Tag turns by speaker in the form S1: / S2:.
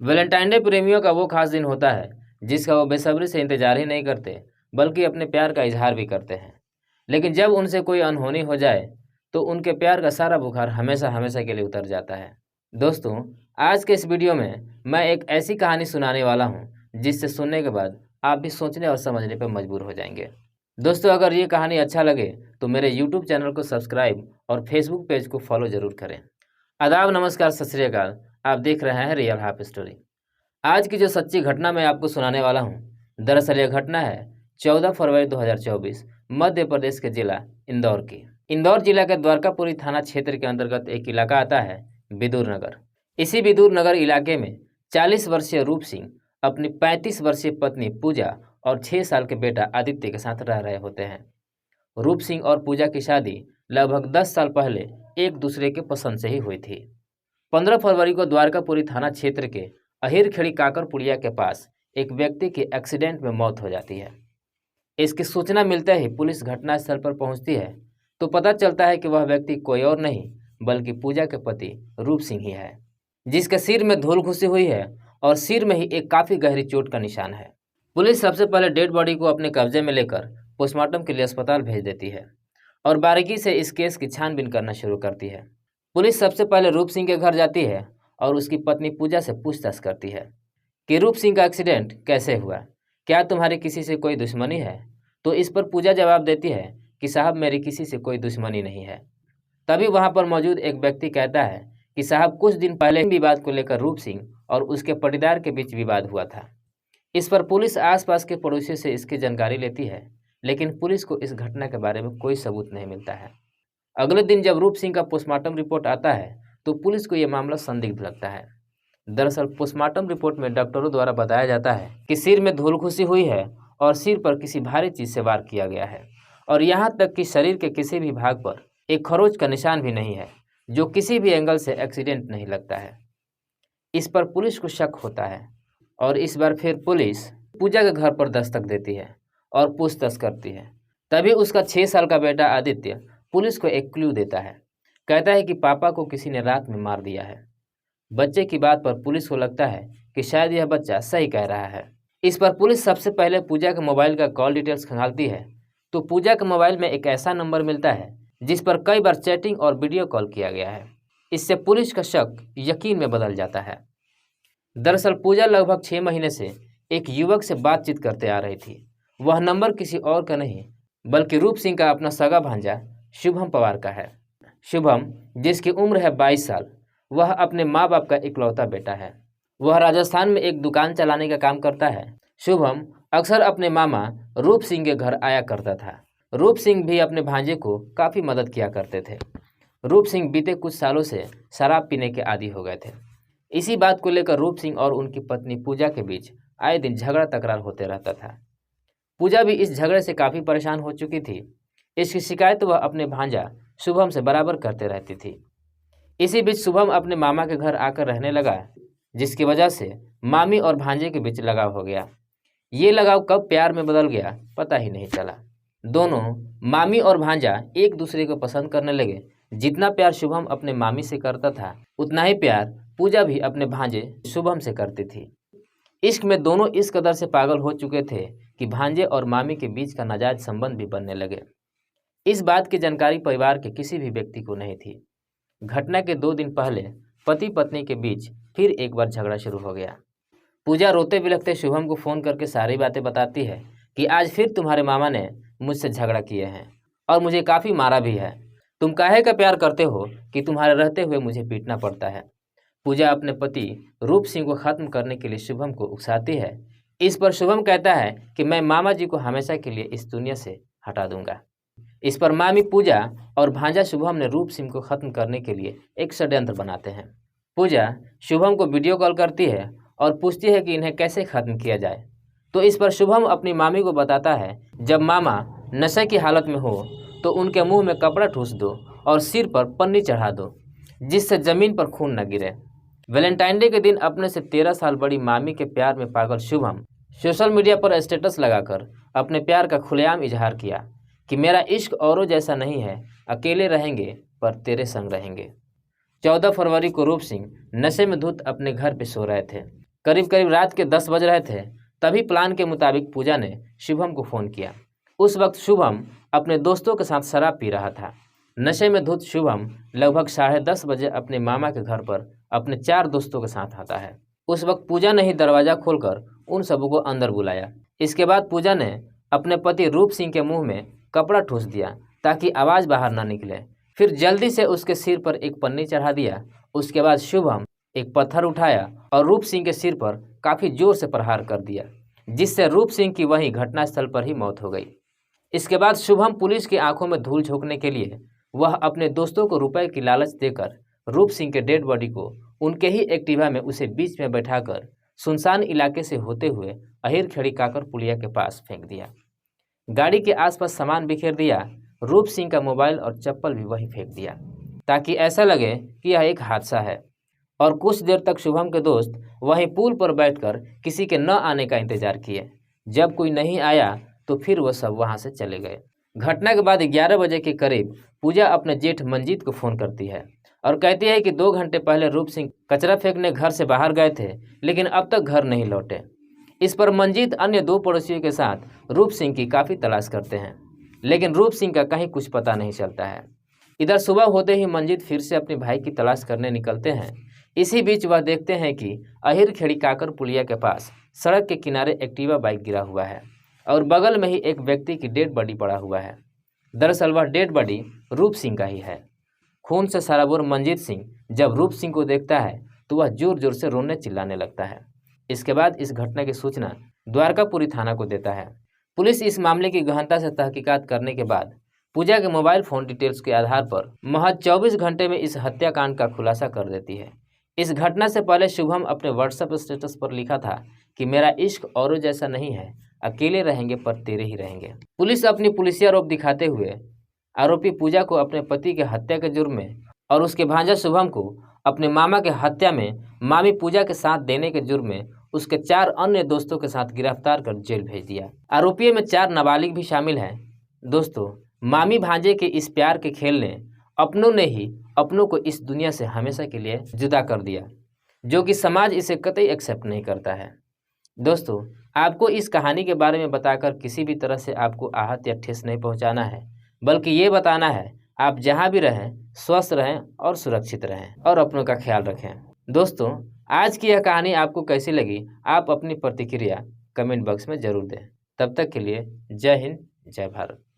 S1: Valentine day प्रेमियों का वो खास दिन होता है जिसका वो बेसब्री से इंतजार ही नहीं करते बल्कि अपने प्यार का इजहार भी करते हैं। लेकिन जब उनसे कोई अनहोनी हो जाए तो उनके प्यार का सारा बुखार हमेशा हमेशा के लिए उतर जाता है। दोस्तों, आज के इस वीडियो में मैं एक ऐसी कहानी सुनाने वाला हूँ जिससे सुनने के बाद आप भी सोचने और समझने पर मजबूर हो जाएंगे। दोस्तों, अगर ये कहानी अच्छा लगे तो मेरे यूट्यूब चैनल को सब्सक्राइब और फेसबुक पेज को फॉलो जरूर करें। आदाब, नमस्कार, सत श्री अकाल। आप देख रहे हैं रियल हाफ स्टोरी। आज की जो सच्ची घटना मैं आपको सुनाने वाला हूँ, दरअसल यह घटना है 14 फरवरी 2024 मध्य प्रदेश के जिला इंदौर की। इंदौर जिला के द्वारकापुरी थाना क्षेत्र के अंतर्गत एक इलाका आता है बिदुर नगर। इसी बिदुर नगर इलाके में 40 वर्षीय रूप सिंह अपनी 35 वर्षीय पत्नी पूजा और 6 साल के बेटा आदित्य के साथ रह रहे होते हैं। रूप सिंह और पूजा की शादी लगभग 10 साल पहले एक दूसरे के पसंद से ही हुई थी। 15 फरवरी को द्वारकापुरी थाना क्षेत्र के अहिरखेड़ी काकरपुड़िया के पास एक व्यक्ति की एक्सीडेंट में मौत हो जाती है। इसकी सूचना मिलते ही पुलिस घटनास्थल पर पहुंचती है तो पता चलता है कि वह व्यक्ति कोई और नहीं बल्कि पूजा के पति रूप सिंह ही है, जिसके सिर में धूल घुसी हुई है और सिर में ही एक काफ़ी गहरी चोट का निशान है। पुलिस सबसे पहले डेड बॉडी को अपने कब्जे में लेकर पोस्टमार्टम के लिए अस्पताल भेज देती है और बारीकी से इस केस की छानबीन करना शुरू करती है। पुलिस सबसे पहले रूप सिंह के घर जाती है और उसकी पत्नी पूजा से पूछताछ करती है कि रूप सिंह का एक्सीडेंट कैसे हुआ, क्या तुम्हारी किसी से कोई दुश्मनी है। तो इस पर पूजा जवाब देती है कि साहब, मेरी किसी से कोई दुश्मनी नहीं है। तभी वहां पर मौजूद एक व्यक्ति कहता है कि साहब, कुछ दिन पहले विवाद को लेकर रूप सिंह और उसके पटीदार के बीच विवाद हुआ था। इस पर पुलिस आसपास के पड़ोसियों से इसकी जानकारी लेती है, लेकिन पुलिस को इस घटना के बारे में कोई सबूत नहीं मिलता है। अगले दिन जब रूप सिंह का पोस्टमार्टम रिपोर्ट आता है तो पुलिस को यह मामला संदिग्ध लगता है। दरअसल पोस्टमार्टम रिपोर्ट में डॉक्टरों द्वारा बताया जाता है कि सिर में धूल घुसी हुई है और सिर पर किसी भारी चीज से वार किया गया है और यहाँ तक कि शरीर के किसी भी भाग पर एक खरोच का निशान भी नहीं है, जो किसी भी एंगल से एक्सीडेंट नहीं लगता है। इस पर पुलिस को शक होता है और इस बार फिर पुलिस पूजा के घर पर दस्तक देती है और पूछताछ करती है। तभी उसका 6 साल का बेटा आदित्य पुलिस को एक क्लू देता है। कहता है कि पापा को किसी ने रात में मार दिया है। बच्चे की बात पर पुलिस को लगता है कि शायद यह बच्चा सही कह रहा है। इस पर पुलिस सबसे पहले पूजा के मोबाइल का कॉल डिटेल्स खंगालती है तो पूजा के मोबाइल में एक ऐसा नंबर मिलता है जिस पर कई बार चैटिंग और वीडियो कॉल किया गया है। इससे पुलिस का शक यकीन में बदल जाता है। दरअसल पूजा लगभग 6 महीने से एक युवक से बातचीत करते आ रही थी। वह नंबर किसी और का नहीं बल्कि रूप सिंह का अपना सगा भांजा शुभम पवार का है। शुभम, जिसकी उम्र है 22 साल, वह अपने माँ बाप का इकलौता बेटा है। वह राजस्थान में एक दुकान चलाने का काम करता है। शुभम अक्सर अपने मामा रूप सिंह के घर आया करता था। रूप सिंह भी अपने भांजे को काफ़ी मदद किया करते थे। रूप सिंह बीते कुछ सालों से शराब पीने के आदी हो गए थे। इसी बात को लेकर रूप सिंह और उनकी पत्नी पूजा के बीच आए दिन झगड़ा तकरार होते रहता था। पूजा भी इस झगड़े से काफ़ी परेशान हो चुकी थी। इसकी शिकायत वह अपने भांजा शुभम से बराबर करते रहती थी। इसी बीच शुभम अपने मामा के घर आकर रहने लगा, जिसकी वजह से मामी और भांजे के बीच लगाव हो गया। ये लगाव कब प्यार में बदल गया पता ही नहीं चला। दोनों मामी और भांजा एक दूसरे को पसंद करने लगे। जितना प्यार शुभम अपने मामी से करता था उतना ही प्यार पूजा भी अपने भांजे शुभम से करती थी। इश्क में दोनों इस कदर से पागल हो चुके थे कि भांजे और मामी के बीच का नाजायज संबंध भी बनने लगे। इस बात की जानकारी परिवार के किसी भी व्यक्ति को नहीं थी। घटना के 2 दिन पहले पति पत्नी के बीच फिर एक बार झगड़ा शुरू हो गया। पूजा रोते बिलखते शुभम को फ़ोन करके सारी बातें बताती है कि आज फिर तुम्हारे मामा ने मुझसे झगड़ा किए हैं और मुझे काफ़ी मारा भी है। तुम काहे का प्यार करते हो कि तुम्हारे रहते हुए मुझे पीटना पड़ता है। पूजा अपने पति रूप सिंह को ख़त्म करने के लिए शुभम को उकसाती है। इस पर शुभम कहता है कि मैं मामा जी को हमेशा के लिए इस दुनिया से हटा दूंगा। इस पर मामी पूजा और भांजा शुभम ने रूप सिंह को ख़त्म करने के लिए एक षड्यंत्र बनाते हैं। पूजा शुभम को वीडियो कॉल करती है और पूछती है कि इन्हें कैसे ख़त्म किया जाए। तो इस पर शुभम अपनी मामी को बताता है, जब मामा नशे की हालत में हो तो उनके मुंह में कपड़ा ठूस दो और सिर पर पन्नी चढ़ा दो, जिससे ज़मीन पर खून न गिरे। वैलेंटाइन डे के दिन अपने से 13 साल बड़ी मामी के प्यार में पागल शुभम सोशल मीडिया पर स्टेटस लगाकर अपने प्यार का खुलेआम इजहार किया कि मेरा इश्क औरों जैसा नहीं है, अकेले रहेंगे पर तेरे संग रहेंगे। 14 फरवरी को रूप सिंह नशे में धुत अपने घर पे सो रहे थे। करीब करीब रात के 10 बज रहे थे। तभी प्लान के मुताबिक पूजा ने शुभम को फ़ोन किया। उस वक्त शुभम अपने दोस्तों के साथ शराब पी रहा था। नशे में धुत शुभम लगभग 10:30 बजे अपने मामा के घर पर अपने 4 दोस्तों के साथ आता है। उस वक्त पूजा ने ही दरवाज़ा खोलकर उन सबों को अंदर बुलाया। इसके बाद पूजा ने अपने पति रूप सिंह के मुंह में कपड़ा ठूस दिया ताकि आवाज़ बाहर ना निकले। फिर जल्दी से उसके सिर पर एक पन्नी चढ़ा दिया। उसके बाद शुभम एक पत्थर उठाया और रूप सिंह के सिर पर काफ़ी जोर से प्रहार कर दिया, जिससे रूप सिंह की वहीं घटनास्थल पर ही मौत हो गई। इसके बाद शुभम पुलिस की आंखों में धूल झोंकने के लिए वह अपने दोस्तों को रुपए की लालच देकर रूप सिंह के डेड बॉडी को उनके ही एक्टिवा में उसे बीच में बैठाकर सुनसान इलाके से होते हुए अहिरखेड़ी काकर पुलिया के पास फेंक दिया। गाड़ी के आसपास सामान बिखेर दिया। रूप सिंह का मोबाइल और चप्पल भी वहीं फेंक दिया ताकि ऐसा लगे कि यह एक हादसा है। और कुछ देर तक शुभम के दोस्त वहीं पुल पर बैठकर किसी के न आने का इंतजार किए। जब कोई नहीं आया तो फिर वह सब वहां से चले गए। घटना के बाद 11 बजे के करीब पूजा अपने जेठ मंजीत को फ़ोन करती है और कहती है कि 2 घंटे पहले रूप सिंह कचरा फेंकने घर से बाहर गए थे, लेकिन अब तक घर नहीं लौटे। इस पर मंजीत अन्य 2 पड़ोसियों के साथ रूप सिंह की काफ़ी तलाश करते हैं, लेकिन रूप सिंह का कहीं कुछ पता नहीं चलता है। इधर सुबह होते ही मंजीत फिर से अपने भाई की तलाश करने निकलते हैं। इसी बीच वह देखते हैं कि अहिरखेड़ी काकर पुलिया के पास सड़क के किनारे एक्टिवा बाइक गिरा हुआ है और बगल में ही एक व्यक्ति की डेड बॉडी पड़ा हुआ है। दरअसल वह डेड बॉडी रूप सिंह का ही है। खून से सराबोर मंजीत सिंह जब रूप सिंह को देखता है तो वह जोर जोर से रोने चिल्लाने लगता है। इसके बाद इस घटना की सूचना द्वारकापुरी थाना को देता है। पुलिस इस मामले की गहनता से तहकीकात करने के बाद पूजा के मोबाइल फ़ोन डिटेल्स के आधार पर महज 24 घंटे में इस हत्याकांड का खुलासा कर देती है। इस घटना से पहले शुभम अपने व्हाट्सएप स्टेटस पर लिखा था कि मेरा इश्क औरों जैसा नहीं है, अकेले रहेंगे पर तेरे ही रहेंगे। पुलिस अपनी पुलिसिया रौब दिखाते हुए आरोपी पूजा को अपने पति के हत्या के जुर्म में और उसके भांजा शुभम को अपने मामा के हत्या में मामी पूजा के साथ देने के जुर्म में उसके 4 अन्य दोस्तों के साथ गिरफ्तार कर जेल भेज दिया। आरोपियों में 4 नाबालिग भी शामिल हैं। दोस्तों, मामी भांजे के इस प्यार के खेल ने अपनों ने ही अपनों को इस दुनिया से हमेशा के लिए जुदा कर दिया, जो कि समाज इसे कतई एक्सेप्ट नहीं करता है। दोस्तों, आपको इस कहानी के बारे में बताकर किसी भी तरह से आपको आहत या ठेस नहीं पहुंचाना है, बल्कि ये बताना है आप जहां भी रहें स्वस्थ रहें और सुरक्षित रहें और अपनों का ख्याल रखें। दोस्तों, आज की यह कहानी आपको कैसी लगी, आप अपनी प्रतिक्रिया कमेंट बॉक्स में ज़रूर दें। तब तक के लिए जय हिंद, जय भारत।